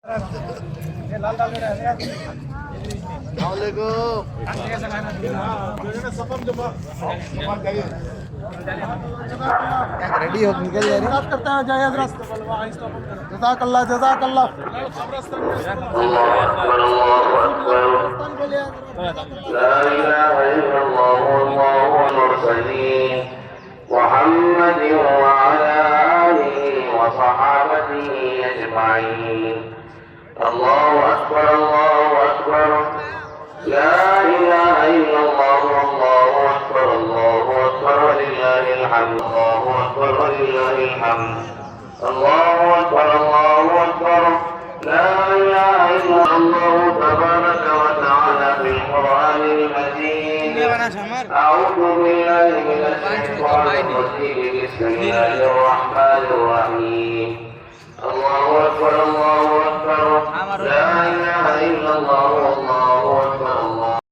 रेडी हो निकल जा रही करते हैं जायज रास्ते जज़ाकल्लाह जज़ाकल्लाह لا إله إلا الله والله المرسلين محمد وعلى آله وصحابته أجمعين. الله أكبر الله أكبر لا إله إلا الله والله أكبر الله أكبر ولله الحمد الله أكبر ولله الحمد الله أكبر الله أكبر لا إله إلا الله تبارك وتعالى في القرآن المجيد. أعوذ بالله من الشيطان الرجيم بسم الله الرحمن الرحيم. الله أكبر الله أكبر لا إله إلا الله والله